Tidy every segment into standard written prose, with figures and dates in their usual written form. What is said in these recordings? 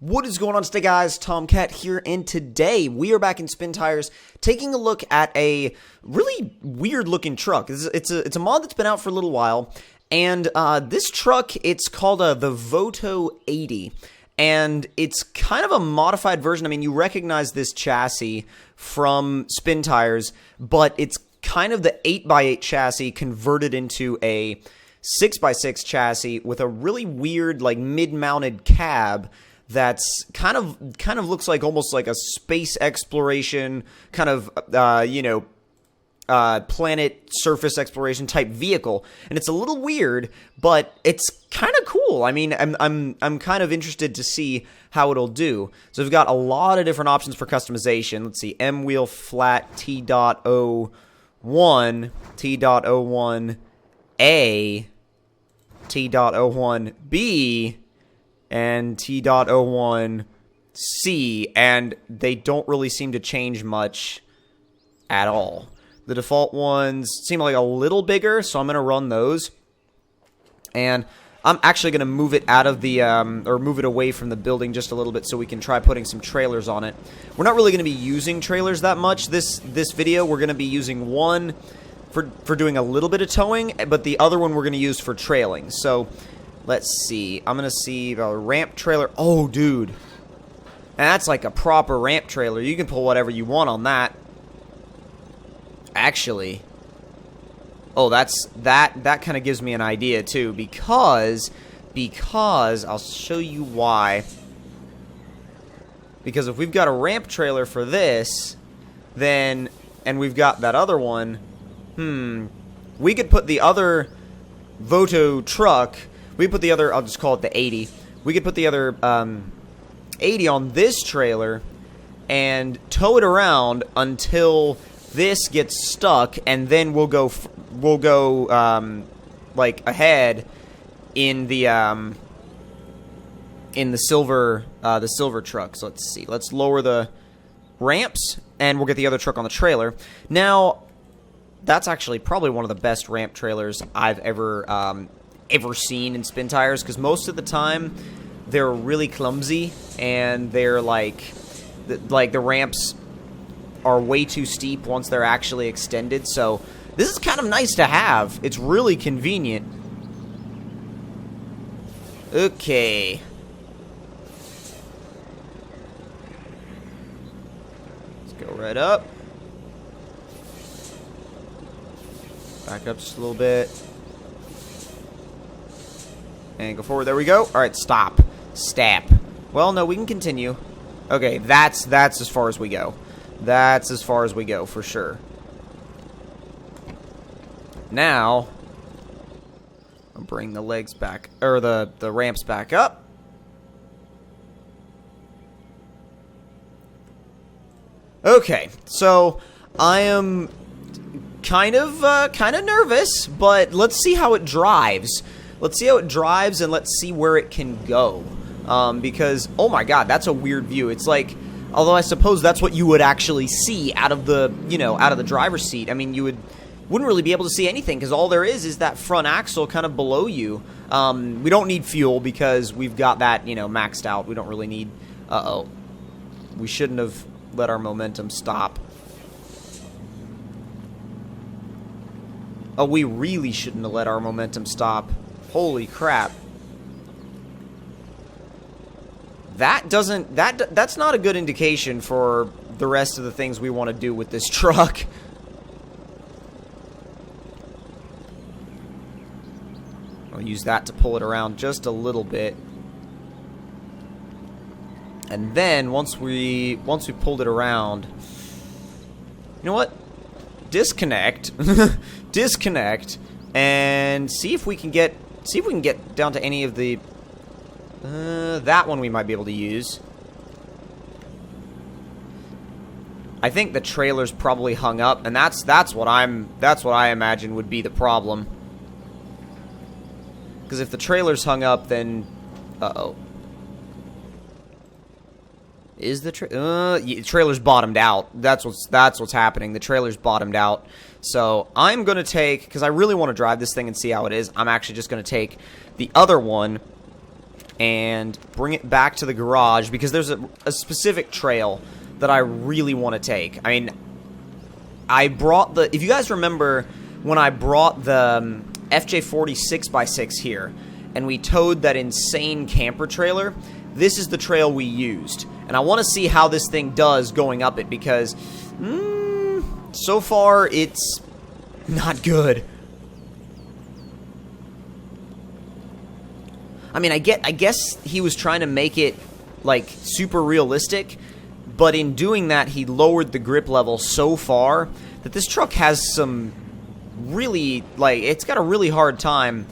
What is going on today, guys? Tomcat here, and today we are back in Spin Tires taking a look at a really weird-looking truck. It's a mod that's been out for a little while, and this truck, it's called the Voto80, and it's kind of a modified version. I mean, you recognize this chassis from Spin Tires, but it's kind of the 8x8 chassis converted into a 6x6 chassis with a really weird, like, mid-mounted cab that's kind of looks like almost like a space exploration kind of planet surface exploration type vehicle, and it's a little weird, but it's kind of cool. I mean, I'm kind of interested to see how it'll do. So we've got a lot of different options for customization. Let's see, M wheel flat T.01, T.01A, T.01B, and T.01C, and they don't really seem to change much at all. The default ones seem like a little bigger, so I'm going to run those. And I'm actually going to move it out of the, or move it away from the building just a little bit so we can try putting some trailers on it. We're not really going to be using trailers that much this video. We're going to be using one for doing a little bit of towing, but the other one we're going to use for trailing. So let's see. I'm going to see a ramp trailer. Oh, dude. And that's like a proper ramp trailer. You can pull whatever you want on that. Actually. Oh, that kind of gives me an idea, too. Because I'll show you why. Because if we've got a ramp trailer for this, then, and we've got that other one, we could put the other Voto truck, we put the other, I'll just call it the 80. We could put the other 80 on this trailer and tow it around until this gets stuck, and then we'll go like ahead in the silver truck. So let's see. Let's lower the ramps, and we'll get the other truck on the trailer. Now, that's actually probably one of the best ramp trailers I've ever seen in Spin Tires, because most of the time they're really clumsy, and they're like the ramps are way too steep once they're actually extended. So this is kind of nice to have. It's really convenient. Okay. Let's go right up. Back up just a little bit. And go forward. There we go. Alright, stop. Stop. Well, no, we can continue. Okay, that's as far as we go. That's as far as we go, for sure. Now, I'll bring the legs back, or the ramps back up. Okay, so I am kind of nervous, but let's see how it drives. Let's see how it drives, and let's see where it can go. Because, oh my god, that's a weird view. It's like, although I suppose that's what you would actually see out of the, out of the driver's seat. I mean, wouldn't really be able to see anything, because all there is that front axle kind of below you. We don't need fuel because we've got that, maxed out. We don't really need, uh-oh. We shouldn't have let our momentum stop. Oh, we really shouldn't have let our momentum stop. Holy crap. That's not a good indication for the rest of the things we want to do with this truck. I'll use that to pull it around just a little bit. And then once we pulled it around, you know what? Disconnect. Disconnect and see if we can get down to any of the that one we might be able to use. I think the trailer's probably hung up, and that's what I imagine would be the problem. Because if the trailer's hung up, then uh-oh. Is the trailer's bottomed out? That's what's happening. The trailer's bottomed out. So I'm gonna take, because I really want to drive this thing and see how it is. I'm actually just gonna take the other one and bring it back to the garage because there's a specific trail that I really want to take. I mean, I brought the... If you guys remember when I brought the FJ40 6x6 here and we towed that insane camper trailer, this is the trail we used. And I want to see how this thing does going up it because so far it's not good. I mean, I guess he was trying to make it like super realistic, but in doing that he lowered the grip level so far that this truck has some really, like, it's got a really hard time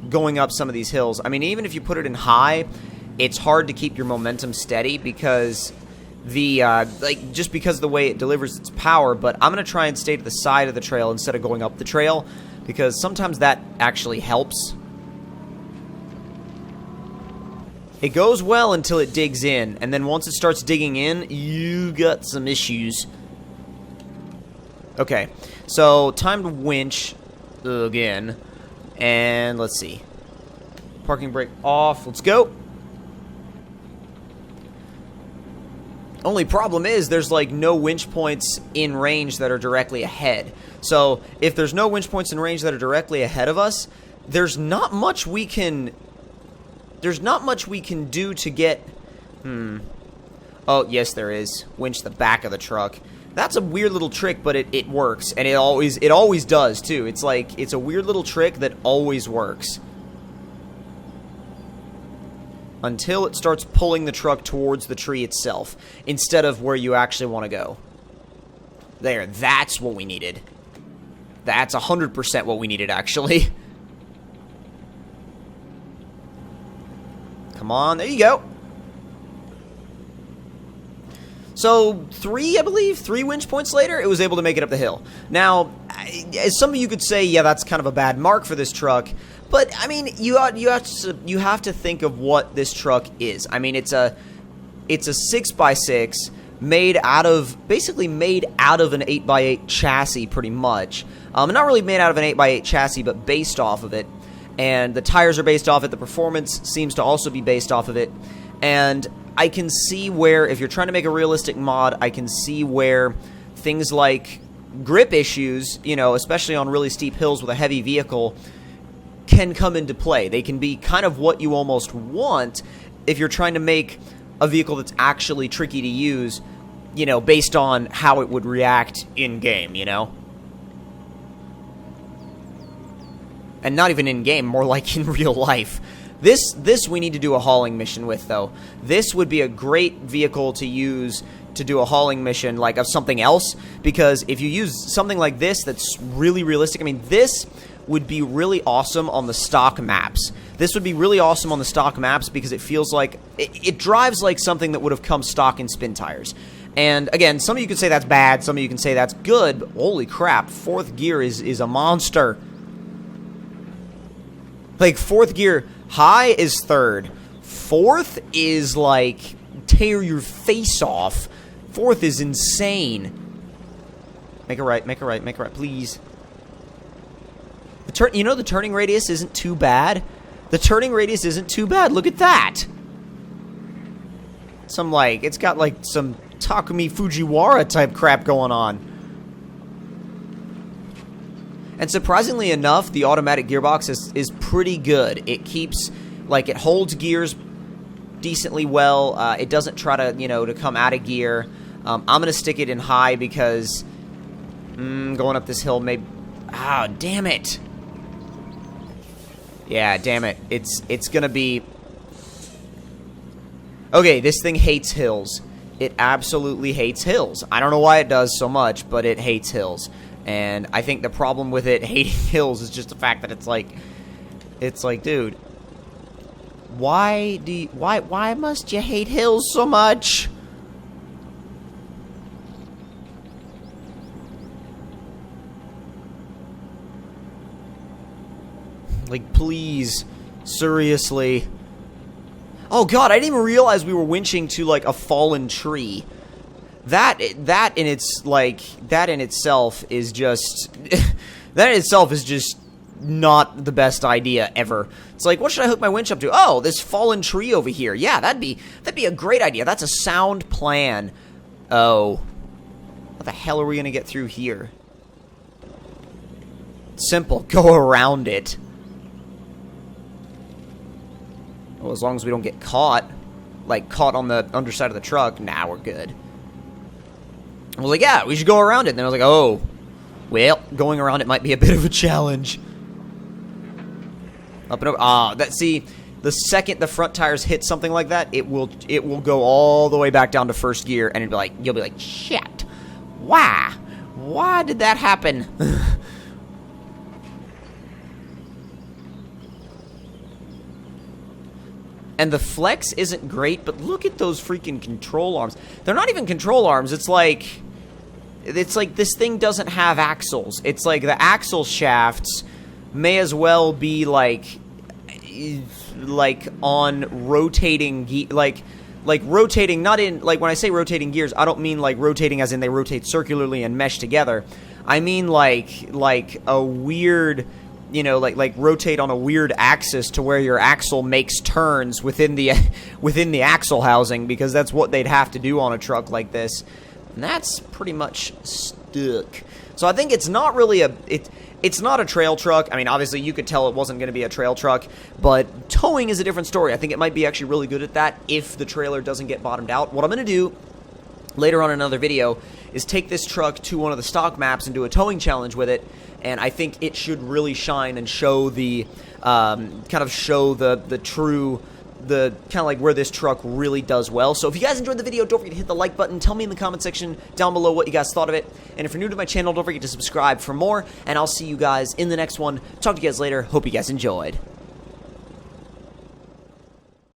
going up some of these hills. I mean, even if you put it in high, it's hard to keep your momentum steady because the just because of the way it delivers its power. But I'm gonna try and stay to the side of the trail instead of going up the trail because sometimes that actually helps. It goes well until it digs in, and then once it starts digging in, you got some issues. Okay, so time to winch again, and let's see. Parking brake off, let's go. Only problem is there's like no winch points in range that are directly ahead. So if there's no winch points in range that are directly ahead of us, there's not much we can do to get... Oh, yes, there is. Winch the back of the truck. That's a weird little trick, but it works. And it always does, too. It's like, it's a weird little trick that always works. Until it starts pulling the truck towards the tree itself, instead of where you actually want to go. There, that's what we needed. That's 100% what we needed, actually. Come on, there you go. So, I believe, three winch points later, it was able to make it up the hill. Now, as some of you could say, yeah, that's kind of a bad mark for this truck. But, I mean, you have to think of what this truck is. I mean, it's a 6x6 basically made out of an 8x8 chassis, pretty much. Not really made out of an 8x8 chassis, but based off of it. And the tires are based off it. The performance seems to also be based off of it. And I can see where, if you're trying to make a realistic mod, I can see where things like grip issues, you know, especially on really steep hills with a heavy vehicle, can come into play. They can be kind of what you almost want if you're trying to make a vehicle that's actually tricky to use, you know, based on how it would react in-game, you know? And not even in-game, more like in real life. This we need to do a hauling mission with, though. This would be a great vehicle to use to do a hauling mission, like, of something else, because if you use something like this that's really realistic, I mean, this would be really awesome on the stock maps. This would be really awesome on the stock maps because it feels like, it drives like something that would have come stock in Spin Tires. And, again, some of you could say that's bad, some of you can say that's good, but holy crap, fourth gear is a monster. Like, fourth gear, high is third. Fourth is, like, tear your face off. Fourth is insane. Make a right, make a right, make a right, please. You know, the turning radius isn't too bad. The turning radius isn't too bad. Look at that. Some, like, it's got, like, some Takumi Fujiwara type crap going on. And surprisingly enough, the automatic gearbox is pretty good. It keeps, like, it holds gears decently well. It doesn't try to, you know, to come out of gear. I'm going to stick it in high because going up this hill may... Ah, damn it. Yeah, damn it. It's going to be... Okay, this thing hates hills. It absolutely hates hills. I don't know why it does so much, but it hates hills. And I think the problem with it hating hills is just the fact that it's like, dude, why must you hate hills so much? Like, please, seriously. Oh god, I didn't even realize we were winching to, like, a fallen tree. That in itself is just that in itself is just not the best idea ever. It's like, what should I hook my winch up to? Oh, this fallen tree over here. Yeah, that'd be a great idea. That's a sound plan. Oh. How the hell are we gonna get through here? Simple. Go around it. Well, as long as we don't get caught. Like, caught on the underside of the truck. Nah, we're good. I was like, yeah, we should go around it. And then I was like, oh. Well, going around it might be a bit of a challenge. Up and over. Ah, see, the second the front tires hit something like that, it will go all the way back down to first gear, and you'll be like, shit. Why did that happen? And the flex isn't great, but look at those freaking control arms. They're not even control arms. It's like this thing doesn't have axles. It's like the axle shafts may as well be like on rotating like rotating, not in, like, when I say rotating gears, I don't mean like rotating as in they rotate circularly and mesh together. I mean like a weird, you know, like rotate on a weird axis to where your axle makes turns within the axle housing, because that's what they'd have to do on a truck like this. And that's pretty much stuck. So I think it's not really it's not a trail truck. I mean, obviously you could tell it wasn't going to be a trail truck, but towing is a different story. I think it might be actually really good at that if the trailer doesn't get bottomed out. What I'm going to do later on in another video is take this truck to one of the stock maps and do a towing challenge with it, and I think it should really shine and show the the kind of like where this truck really does well. So if you guys enjoyed the video, don't forget to hit the like button. Tell me in the comment section down below what you guys thought of it. And if you're new to my channel, don't forget to subscribe for more. And I'll see you guys in the next one. Talk to you guys later. Hope you guys enjoyed.